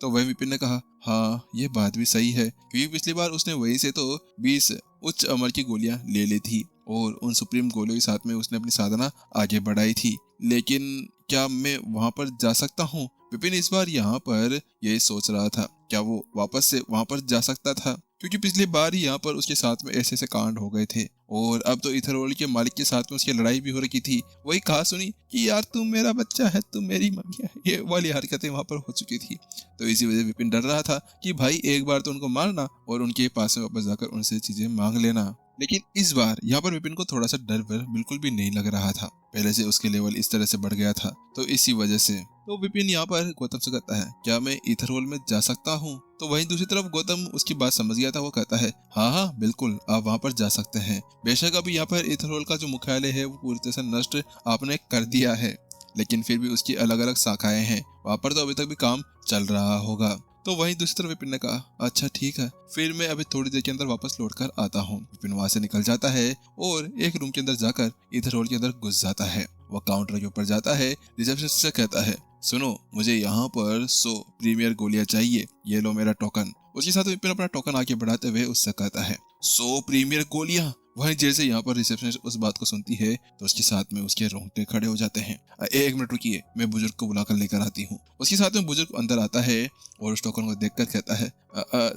तो वही विपिन ने कहा, हाँ ये बात भी सही है, क्योंकि पिछली बार उसने वहीं से तो 20 उच्च अमर की गोलियां ले ली थी और उन सुप्रीम गोलियों के साथ में उसने अपनी साधना आगे बढ़ाई थी। लेकिन क्या मैं वहां पर जा सकता हूँ? विपिन इस बार यहाँ पर यही सोच रहा था, क्या वो वापस से वहां पर जा सकता था? क्योंकि पिछली बार ही यहाँ पर उसके साथ में ऐसे ऐसे कांड हो गए थे और अब तो इथरवॉल के मालिक के साथ में उसकी लड़ाई भी हो रही थी। वही कहा सुनी कि यार तू मेरा बच्चा है, तू मेरी मम्मी है, ये वाली हरकतें वहां पर हो चुकी थी। तो इसी वजह से विपिन डर रहा था कि भाई एक बार तो उनको मारना और उनके पास में वापस जाकर उनसे चीजें मांग लेना। लेकिन इस बार यहाँ पर विपिन को थोड़ा सा डर बिल्कुल भी नहीं लग रहा था। पहले से उसके लेवल इस तरह से बढ़ गया था, तो इसी वजह से तो विपिन यहाँ पर गौतम से कहता है, क्या मैं ईथरवॉल में जा सकता हूँ? तो वहीं दूसरी तरफ गौतम उसकी बात समझ गया था। वो कहता है, हाँ हाँ बिल्कुल, आप वहाँ पर जा सकते हैं। बेशक अभी यहाँ पर ईथरवॉल का जो मुख्यालय है वो पूरी तरह से नष्ट आपने कर दिया है, लेकिन फिर भी उसकी अलग अलग शाखाएं हैं, वहाँ पर तो अभी तक भी काम चल रहा होगा। तो वहीं दूसरी तरफ विपिन ने कहा, अच्छा ठीक है, फिर मैं अभी थोड़ी देर के अंदर वापस लौट कर आता हूँ। विपिन वहां से निकल जाता है और एक रूम के अंदर जाकर ईथरवॉल के अंदर घुस जाता है। वह काउंटर के ऊपर जाता है, रिसेप्शनिस्ट से कहता है, सुनो मुझे यहाँ पर 100 प्रीमियर गोलियां चाहिए, ये लो मेरा टोकन। उसके साथ विपिन अपना टोकन आगे बढ़ाते हुए उससे कहता है, 100 प्रीमियर गोलियां। वहीं जैसे यहाँ पर रिसेप्शनिस्ट उस बात को सुनती है तो उसके साथ में उसके रोंगटे खड़े हो जाते हैं। एक मिनट रुकिए, मैं बुजुर्ग को बुलाकर लेकर आती हूँ। उसके साथ में बुजुर्ग अंदर आता है और उस टोकन को देखकर कहता है,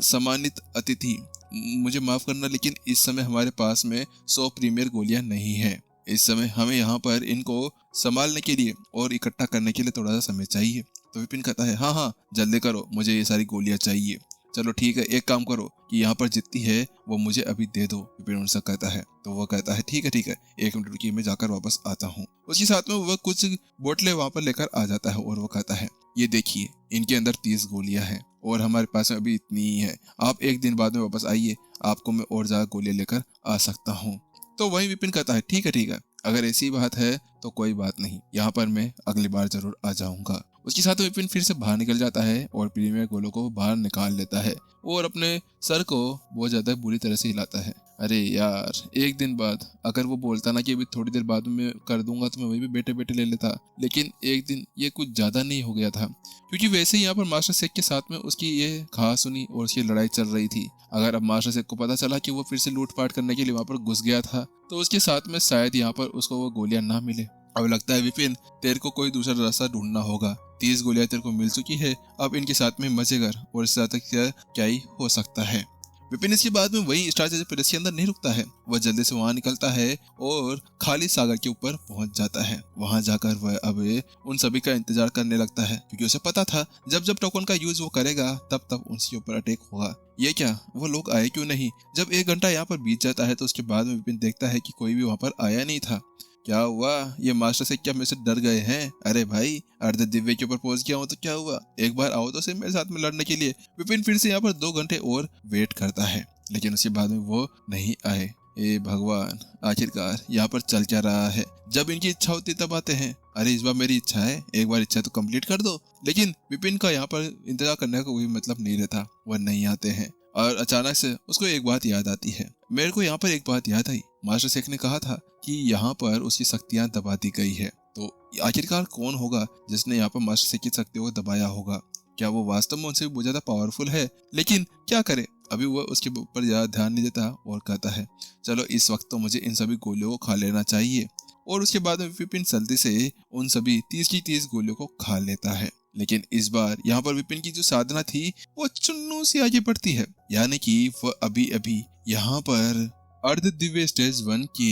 सम्मानित अतिथि, मुझे माफ करना, लेकिन इस समय हमारे पास में 100 प्रीमियर गोलियां नहीं है। इस समय हमें यहाँ पर इनको संभालने के लिए और इकट्ठा करने के लिए थोड़ा सा समय चाहिए। तो विपिन कहता है, हाँ हाँ जल्दी करो, मुझे ये सारी गोलियां चाहिए। चलो ठीक है, एक काम करो कि यहाँ पर जितनी है वो मुझे अभी दे दो। विपिन उनसे कहता है, तो वो कहता है, ठीक है, एक मिनट रुकिए, मैं जाकर वापस आता हूँ। उसके साथ में वह कुछ बोतलें वहां पर लेकर आ जाता है और वो कहता है, ये देखिए इनके अंदर 30 गोलियां हैं और हमारे पास में अभी इतनी ही है। आप एक दिन बाद में वापस आइए, आपको मैं और ज्यादा गोलियां लेकर आ सकता हूँ। तो वही विपिन कहता है, ठीक है, अगर ऐसी बात है तो कोई बात नहीं, यहाँ पर मैं अगली बार जरूर आ जाऊंगा। उसके साथ विपिन फिर से बाहर निकल जाता है और प्रीमियर गोलों को बाहर निकाल लेता है और अपने सर को बहुत ज्यादा बुरी तरह से हिलाता है। अरे यार, एक दिन बाद अगर वो बोलता ना कि अभी थोड़ी देर बाद में कर दूंगा तो मैं वही भी बैठे बैठे ले लेता, लेकिन एक दिन ये कुछ ज्यादा नहीं हो गया था, क्योंकि वैसे ही यहाँ पर मास्टर शेख के साथ में उसकी ये कहा सुनी और उसकी लड़ाई चल रही थी। अगर अब मास्टर शेख को पता चला कि वो फिर से लूटपाट करने के लिए वहां पर घुस गया था तो उसके साथ में शायद यहाँ पर उसको वो गोलियां ना मिले। अब लगता है विपिन, तेरे को कोई दूसरा रास्ता ढूंढना होगा। 30 गोलियां तेरे को मिल चुकी है, अब इनके साथ में मजेगर और इससे ज्यादा क्या ही हो सकता है। विपिन इसके बाद में वही स्टार पैलेस के अंदर नहीं रुकता है, वह जल्दी से वहां निकलता है और खाली सागर के ऊपर पहुंच जाता है। वहां जाकर वह अब उन सभी का इंतजार करने लगता है, क्योंकि उसे पता था जब जब टोकन का यूज वो करेगा तब तब उनके ऊपर अटैक होगा। ये क्या, वो लोग आए क्यों नहीं? जब 1 घंटा यहाँ पर बीत जाता है तो उसके बाद में विपिन देखता है कि कोई भी वहां पर आया नहीं था। क्या हुआ, ये मास्टर से क्या मेरे से डर गए हैं? अरे भाई, अर्ध दिव्य के ऊपर पहुंच गया हूँ तो क्या हुआ, एक बार आओ तो सही मेरे साथ में लड़ने के लिए। विपिन फिर से यहाँ पर 2 घंटे और वेट करता है, लेकिन उसके बाद में वो नहीं आए। ए भगवान, आखिरकार यहाँ पर चल क्या रहा है? जब इनकी इच्छा होती तब आते हैं। अरे इस बार मेरी इच्छा है, एक बार इच्छा तो कंप्लीट कर दो। लेकिन विपिन का यहाँ पर इंतजार करने का कोई मतलब नहीं रहता, वह नहीं आते हैं। और अचानक से उसको एक बात याद आती है। मेरे को यहाँ पर एक बात याद आई, मास्टर शेख ने कहा था कि यहाँ पर उसकी शक्तियां दबा दी गई है। तो आखिरकार कौन होगा जिसने यहाँ पर मास्टर शेख की शक्तियों को दबाया होगा? क्या वो वास्तव में उनसे भी बहुत ज्यादा पावरफुल है? लेकिन क्या करे, अभी वह उसके ऊपर ज्यादा ध्यान नहीं देता और कहता है, चलो इस वक्त तो मुझे इन सभी गोलियों को खा लेना चाहिए। और उसके बाद में विपिन जल्दी से उन सभी 30 की 30 गोलियों को खा लेता है। लेकिन इस बार यहाँ पर विपिन की जो साधना थी वो चुन्नू से आगे बढ़ती है, यानी कि वह अभी अभी यहाँ पर अर्ध दिव्य स्टेज 1 के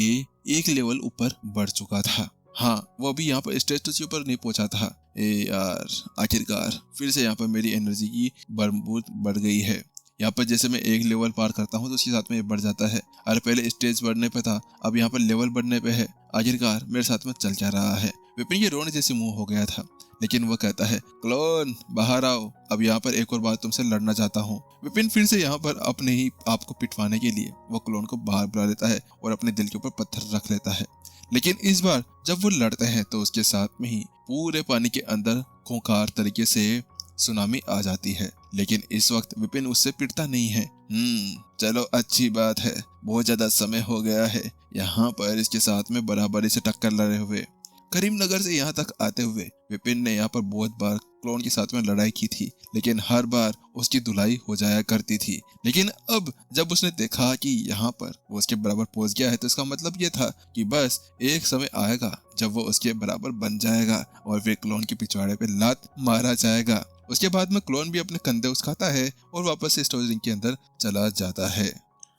एक लेवल ऊपर बढ़ चुका था। हाँ, वो अभी यहाँ पर स्टेज 2 से ऊपर नहीं पहुंचा था। ए यार, आखिरकार फिर से यहाँ पर मेरी एनर्जी की बढ़ गई है। यहाँ पर जैसे मैं एक लेवल पार करता हूँ तो उसके साथ में ये बढ़ जाता है। अरे पहले स्टेज बढ़ने पे था, अब यहाँ पर लेवल बढ़ने पे है। आखिरकार मेरे साथ में चल क्या रहा है? विपिन के रोने जैसे मुंह हो गया था, लेकिन वह कहता है, क्लोन बाहर आओ, अब यहाँ पर एक और बार तुमसे लड़ना चाहता हूँ। विपिन फिर से यहाँ पर अपने ही आप को पिटवाने के लिए वो क्लोन को बाहर बुला लेता है और अपने दिल के ऊपर पत्थर रख लेता है। लेकिन इस बार जब वो लड़ते हैं तो उसके साथ में ही पूरे पानी के अंदर खूंखार तरीके से सुनामी आ जाती है। लेकिन इस वक्त विपिन उससे पिटता नहीं है। चलो अच्छी बात है, बहुत ज्यादा समय हो गया है यहाँ पर इसके साथ में बराबरी से टक्कर लड़े हुए। करीमनगर से यहाँ तक आते हुए विपिन ने यहाँ पर बहुत बार क्लोन के साथ में लड़ाई की थी, लेकिन हर बार उसकी धुलाई हो जाया करती थी। लेकिन अब जब उसने देखा कि यहाँ पर वो उसके बराबर पहुंच गया है, तो इसका मतलब ये था कि बस एक समय आएगा जब वो उसके बराबर बन जाएगा और फिर क्लोन के पिछवाड़े पे लात मारा जाएगा। उसके बाद में क्लोन भी अपने कंधे उचकाता है और वापस से स्टोरेज रिंग के अंदर चला जाता है।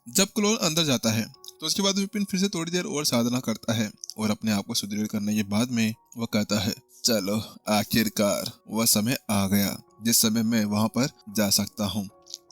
जब क्लोन अंदर जाता है तो उसके बाद विपिन फिर से थोड़ी देर और साधना करता है और अपने आप को सुदृढ़ करने के बाद में वह कहता है, चलो आखिरकार वह समय आ गया जिस समय मैं वहां पर जा सकता हूँ।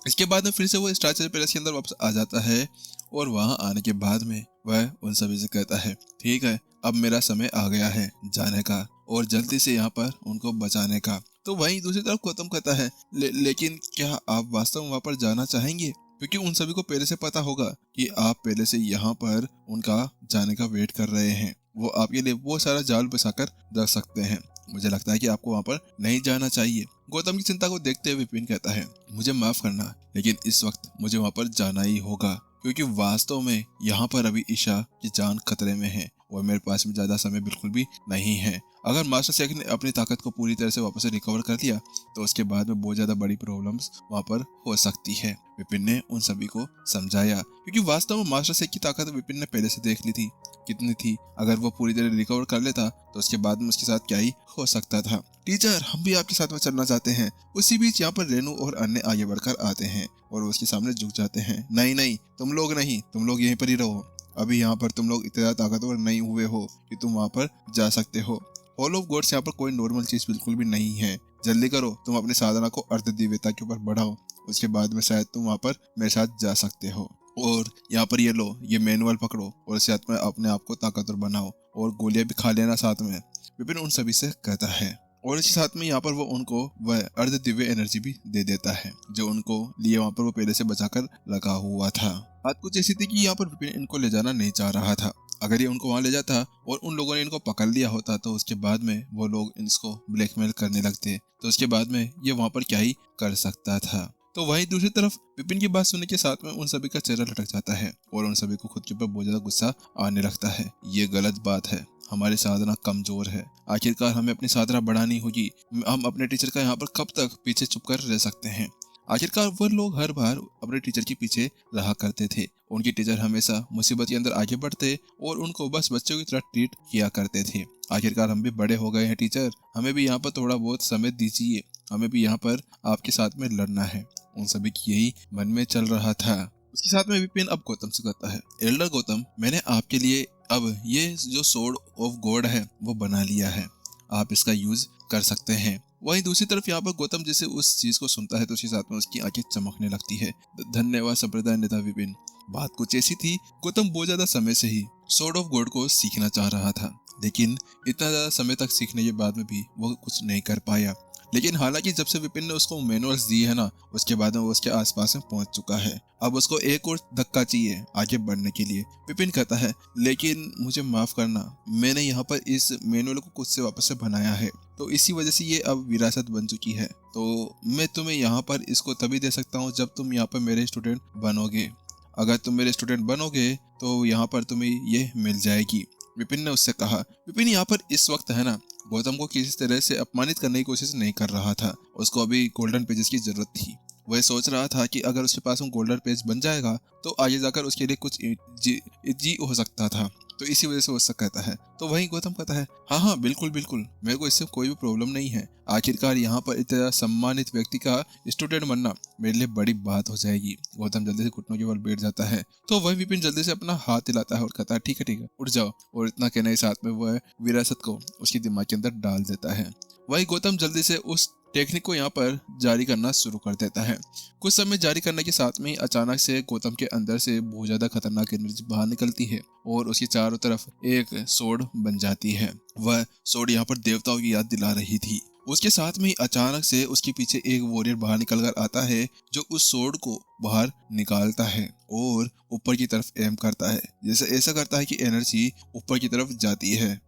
इसके बाद में फिर से वो स्टार्चर पैलेस के अंदर वापस आ जाता है और वहां आने के बाद में वह उन सभी से कहता है, ठीक है, अब मेरा समय आ गया है जाने का और जल्दी से यहाँ पर उनको बचाने का। तो वहीं दूसरी तरफ गौतम कहता है, लेकिन क्या आप वास्तव में वहां पर जाना चाहेंगे? क्योंकि उन सभी को पहले से पता होगा कि आप पहले से यहाँ पर उनका जाने का वेट कर रहे हैं। वो आपके लिए वो सारा जाल बसाकर रख सकते हैं। मुझे लगता है कि आपको वहां पर नहीं जाना चाहिए। गौतम की चिंता को देखते हुए विपिन कहता है, मुझे माफ करना, लेकिन इस वक्त मुझे वहां पर जाना ही होगा, क्योंकि वास्तव में यहाँ पर अभी ईशा की जान खतरे में है और मेरे पास में ज्यादा समय बिल्कुल भी नहीं है। अगर मास्टर शेख ने अपनी ताकत को पूरी तरह से वापस से रिकवर कर लिया तो उसके बाद में बहुत ज्यादा बड़ी प्रॉब्लम्स वहां पर हो सकती है। विपिन ने उन सभी को समझाया, क्योंकि वास्तव में मास्टर शेख की ताकत विपिन ने पहले से देख ली थी कितनी थी। अगर वो पूरी तरह रिकवर कर लेता तो उसके बाद में उसके साथ क्या ही हो सकता था। टीचर, हम भी आपके साथ में चलना चाहते हैं। उसी बीच यहाँ पर रेनू और अन्य आगे बढ़कर आते हैं और उसके सामने झुक जाते हैं। नहीं नहीं, तुम लोग नहीं, तुम लोग यहीं पर ही रहो। अभी यहाँ पर तुम लोग इतने ज्यादा ताकतवर नहीं हुए हो कि तुम वहाँ पर जा सकते हो। हॉल ऑफ गॉड्स यहाँ पर कोई नॉर्मल चीज बिल्कुल भी नहीं है। जल्दी करो, तुम अपनी साधना को अर्ध दिव्यता के ऊपर बढ़ाओ, उसके बाद में शायद तुम वहाँ पर मेरे साथ जा सकते हो। और यहाँ पर ये लो, ये मैनुअल पकड़ो और साथ में अपने आप को ताकतवर बनाओ और गोलियां भी खा लेना साथ में। विपिन उन सभी से कहता है और इसी साथ में यहाँ पर वो उनको वह अर्ध दिव्य एनर्जी भी दे देता है जो उनको लिए वहाँ पर वो पहले से बचाकर लगा हुआ था। बात कुछ ऐसी थी कि यहाँ पर विपिन इनको ले जाना नहीं चाह रहा था। अगर ये उनको वहां ले जाता और उन लोगों ने इनको पकड़ लिया होता तो उसके बाद में वो लोग इसको ब्लैकमेल करने लगते, तो उसके बाद में ये वहां पर क्या ही कर सकता था। तो वहीं दूसरी तरफ विपिन की बात सुनने के साथ में उन सभी का चेहरा लटक जाता है और उन सभी को खुद के ऊपर बहुत ज्यादा गुस्सा आने लगता है। ये गलत बात है, हमारी साधना कमजोर है। आखिरकार हमें अपनी साधना बढ़ानी होगी। हम अपने टीचर का यहाँ पर कब तक पीछे छुप कर रह सकते हैं? आखिरकार वो लोग हर बार अपने टीचर के पीछे रहा करते थे। उनके टीचर हमेशा मुसीबत के अंदर आगे बढ़ते और उनको बस बच्चों की तरह ट्रीट किया करते थे। आखिरकार हम भी बड़े हो गए हैं टीचर, हमें भी यहाँ पर थोड़ा बहुत समय दीजिए, हमें भी यहाँ पर आपके साथ में लड़ना है। उन सभी की यही मन में चल रहा था। उसके साथ में विपिन अब गौतम से कहता है, एल्डर गौतम, मैंने आपके लिए अब ये जो सोर्ड ऑफ गॉड है वो बना लिया है, आप इसका यूज कर सकते हैं। वहीं दूसरी तरफ यहाँ पर गौतम जैसे उस चीज को सुनता है तो उसके साथ में उसकी आंखें चमकने लगती है। धन्यवाद संप्रदाय नेता विपिन। बात कुछ ऐसी थी, गौतम बहुत ज्यादा समय से ही सोर्ड ऑफ गॉड को सीखना चाह रहा था, लेकिन इतना ज्यादा समय तक सीखने के बाद में भी वो कुछ नहीं कर पाया। लेकिन हालांकि जब से विपिन ने उसको मैनुअल्स दिए है ना, उसके बाद में वो उसके आसपास में पहुंच चुका है। अब उसको एक और धक्का चाहिए आगे बढ़ने के लिए। विपिन कहता है, लेकिन मुझे माफ करना, मैंने यहाँ पर इस मैनुअल को खुद से वापस से बनाया है, तो इसी वजह से ये अब विरासत बन चुकी है। तो मैं तुम्हें यहाँ पर इसको तभी दे सकता हूँ जब तुम यहाँ पर मेरे स्टूडेंट बनोगे। अगर तुम मेरे स्टूडेंट बनोगे तो यहाँ पर तुम्हें ये मिल जाएगी। विपिन ने उससे कहा। विपिन यहाँ पर इस वक्त है ना, गौतम को किसी तरह से अपमानित करने की कोशिश नहीं कर रहा था। उसको अभी गोल्डन पेजेस की जरूरत थी। वह सोच रहा था कि अगर उसके पास गोल्डन पेज बन जाएगा तो आगे जाकर उसके लिए कुछ जी हो सकता था, तो इसी वजह से वो उससे कहता है। तो वहीं गौतम कहता है, हाँ हाँ बिल्कुल बिल्कुल, मेरे को इससे कोई भी प्रॉब्लम नहीं है। आखिरकार यहाँ पर इतना सम्मानित व्यक्ति का स्टूडेंट बनना मेरे लिए बड़ी बात हो जाएगी। गौतम जल्दी से घुटनों के बल बैठ जाता है। तो वह विपिन जल्दी से अपना हाथ हिलाता है और कहता है, ठीक है उठ जाओ। और इतना कहने के साथ में वह विरासत को उसके दिमाग के अंदर डाल देता है। वही गौतम जल्दी से उस टेक्निक को यहाँ पर जारी करना शुरू कर देता है। कुछ समय जारी करने के साथ में अचानक से गौतम के अंदर से बहुत ज्यादा खतरनाक एनर्जी बाहर निकलती है और उसकी चारों तरफ एक सोड बन जाती है। वह सोड यहाँ पर देवताओं की याद दिला रही थी। उसके साथ में ही अचानक से उसके पीछे एक वॉरियर बाहर निकल कर आता है जो उस सोड को बाहर निकालता है और ऊपर की तरफ एम करता है, जैसे ऐसा करता है कि एनर्जी ऊपर की तरफ जाती है।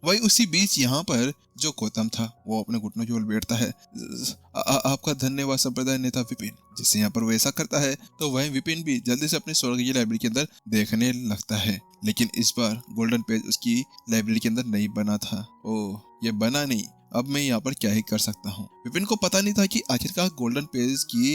वही उसी बीच यहाँ पर जो गौतम था वो अपने घुटनों की ओर बैठता है। आपका धन्यवाद संप्रदाय नेता विपिन। जिससे यहाँ पर वो ऐसा करता है तो वही विपिन भी जल्दी से अपनी स्वर्गीय लाइब्रेरी के अंदर देखने लगता है। लेकिन इस बार गोल्डन पेज उसकी लाइब्रेरी के अंदर नहीं बना था। ओह, ये बना नहीं, अब मैं यहाँ पर क्या ही कर सकता हूँ। विपिन को पता नहीं था कि आखिरकार गोल्डन पेज की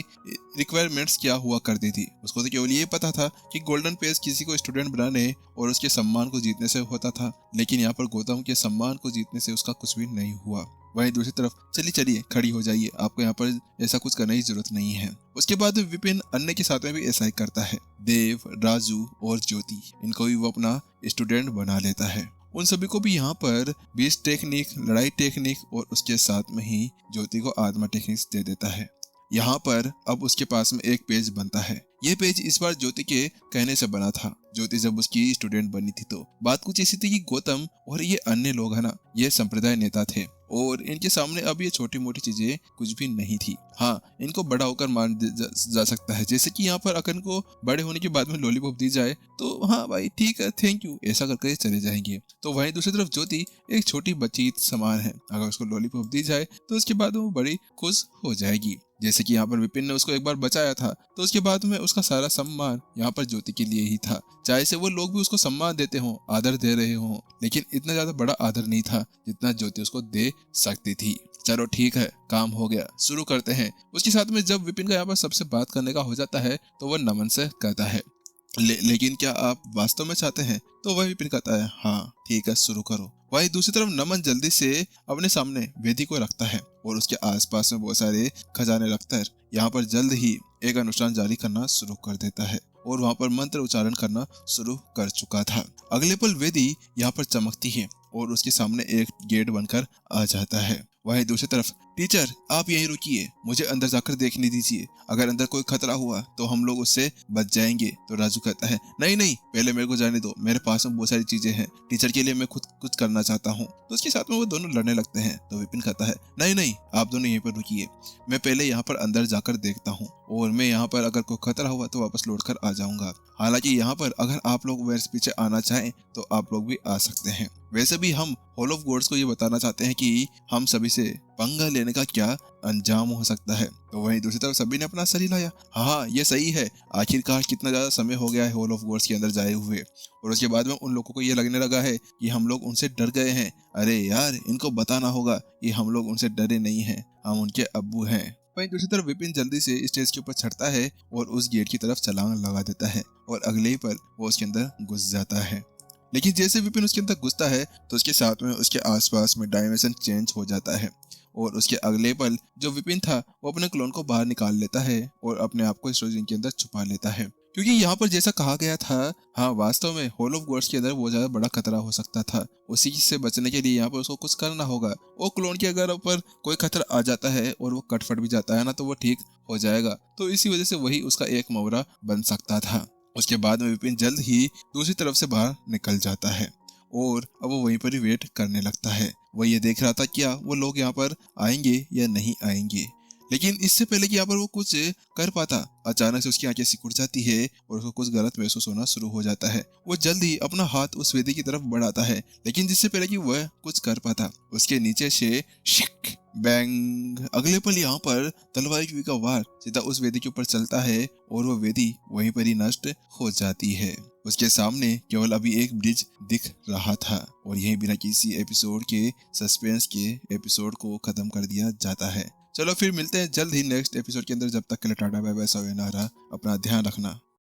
रिक्वायरमेंट्स क्या हुआ करती थी। उसको तो केवल ये पता था कि गोल्डन पेज किसी को स्टूडेंट बनाने और उसके सम्मान को जीतने से होता था, लेकिन यहाँ पर गौतम के सम्मान को जीतने से उसका कुछ भी नहीं हुआ। वहीं दूसरी तरफ चलिए खड़ी हो जाइए, आपको यहाँ पर ऐसा कुछ करने की जरूरत नहीं है। उसके बाद विपिन अन्य के साथ में भी ऐसा ही करता है। देव, राजू और ज्योति, इनको भी वो अपना स्टूडेंट बना लेता है। उन सभी को भी यहाँ पर बीस टेक्निक, लड़ाई टेक्निक और उसके साथ में ही ज्योति को आत्मा टेक्निक्स दे देता है। यहाँ पर अब उसके पास में एक पेज बनता है। ये पेज इस बार ज्योति के कहने से बना था। ज्योति जब उसकी स्टूडेंट बनी थी तो बात कुछ ऐसी थी कि गौतम और ये अन्य लोग है ना, ये संप्रदाय नेता थे और इनके सामने अब ये छोटी मोटी चीजें कुछ भी नहीं थी। हाँ, इनको बड़ा होकर मान जा सकता है, जैसे कि यहाँ पर अकन को बड़े होने के बाद में लॉलीपॉप दी जाए तो हाँ भाई ठीक है, थैंक यू, ऐसा करके चले जाएंगे। तो वहीं दूसरी तरफ ज्योति एक छोटी बच्ची समान है, अगर उसको लॉलीपॉप दी जाए तो उसके बाद वो बड़ी खुश हो जाएगी। जैसे कि यहाँ पर विपिन ने उसको एक बार बचाया था तो उसके बाद में उसका सारा सम्मान यहाँ पर ज्योति के लिए ही था। चाहे से वो लोग भी उसको सम्मान देते हों, आदर दे रहे हों, लेकिन इतना ज्यादा बड़ा आदर नहीं था जितना ज्योति उसको दे सकती थी। चलो ठीक है, काम हो गया, शुरू करते हैं। उसके साथ में जब विपिन का यहाँ पर सबसे बात करने का हो जाता है तो वह नमन से कहता है, लेकिन क्या आप वास्तव में चाहते हैं? तो वह विपिन कहता है, हाँ ठीक है, शुरू करो। वही दूसरी तरफ नमन जल्दी से अपने सामने वेदी को रखता है और उसके आसपास में बहुत सारे खजाने रखकर यहाँ पर जल्द ही एक अनुष्ठान जारी करना शुरू कर देता है और वहाँ पर मंत्र उच्चारण करना शुरू कर चुका था। अगले पल वेदी यहाँ पर चमकती है और उसके सामने एक गेट बनकर आ जाता है। वहीं दूसरी तरफ, टीचर आप यहीं रुकिए, मुझे अंदर जाकर देखने दीजिए, अगर अंदर कोई खतरा हुआ तो हम लोग उससे बच जाएंगे। तो राजू कहता है, नहीं नहीं, पहले मेरे को जाने दो, मेरे पास में बहुत सारी चीजें हैं, टीचर के लिए मैं खुद कुछ करना चाहता हूँ। तो उसके साथ में वो दोनों लड़ने लगते हैं। तो विपिन कहता है, नहीं नहीं, आप दोनों यहीं पर रुकिए, मैं पहले यहाँ पर अंदर जाकर देखता हूँ और मैं यहाँ पर अगर कोई खतरा हुआ तो वापस लौट कर आ जाऊंगा। हालांकि यहाँ पर अगर आप लोग मेरे पीछे आना चाहें तो आप लोग भी आ सकते हैं। वैसे भी हम हॉल ऑफ गॉड्स को ये बताना चाहते हैं कि हम सभी से पंगा लेने का क्या अंजाम हो सकता है। तो वहीं दूसरी तरफ सभी ने अपना सर हिलाया, हाँ ये सही है, आखिरकार कितना ज्यादा समय हो गया है हॉल ऑफ गॉड्स के अंदर जाए हुए। और उसके बाद में उन लोगों को ये लगने लगा है कि हम लोग उनसे डर गए हैं। अरे यार, इनको बताना होगा कि हम लोग उनसे डरे नहीं हैं, हम उनके अब्बू हैं। वहीं दूसरी तरफ विपिन जल्दी से स्टेज के ऊपर चढ़ता है और उस गेट की तरफ छलांग लगा देता है और अगले ही पर वो उसके अंदर घुस जाता है। लेकिन जैसे विपिन उसके अंदर घुसता है तो उसके साथ में उसके आसपास में डायमेंशन चेंज हो जाता है और उसके अगले पल जो विपिन था वो अपने क्लोन को बाहर निकाल लेता है और अपने आप को स्टोरेज के अंदर छुपा लेता है। क्योंकि यहाँ पर जैसा कहा गया था, हाँ वास्तव में हॉल ऑफ गॉड्स के अंदर बहुत ज्यादा बड़ा खतरा हो सकता था। उसी से बचने के लिए यहाँ पर उसको कुछ करना होगा। वो क्लोन के अगर ऊपर कोई खतरा आ जाता है और वो कटफट भी जाता है ना तो वो ठीक हो जाएगा। तो इसी वजह से वही उसका एक मोहरा बन सकता था। उसके बाद में विपिन जल्द ही दूसरी तरफ से बाहर निकल जाता है और अब वो वहीं पर ही वेट करने लगता है। वो ये देख रहा था क्या वो लोग यहाँ पर आएंगे या नहीं आएंगे। लेकिन इससे पहले कि यहाँ पर वो कुछ कर पाता, अचानक से उसकी आंखें सिकुड़ जाती है और उसको कुछ गलत महसूस होना शुरू हो जाता है। वो जल्दी अपना हाथ उस वेदी की तरफ बढ़ाता है, लेकिन जिससे पहले कि वह कुछ कर पाता उसके नीचे से शिक बैंग, अगले पल यहाँ पर तलवार की का वार सीधा उस वेदी के ऊपर चलता है और वो वेदी वहीं पर ही नष्ट हो जाती है। उसके सामने केवल अभी एक ब्रिज दिख रहा था और यही बिना किसी एपिसोड के सस्पेंस के एपिसोड को खत्म कर दिया जाता है। चलो फिर मिलते हैं जल्द ही नेक्स्ट एपिसोड के अंदर। जब तक के लिए टाटा बाय बाय, सवेनारा, अपना ध्यान रखना।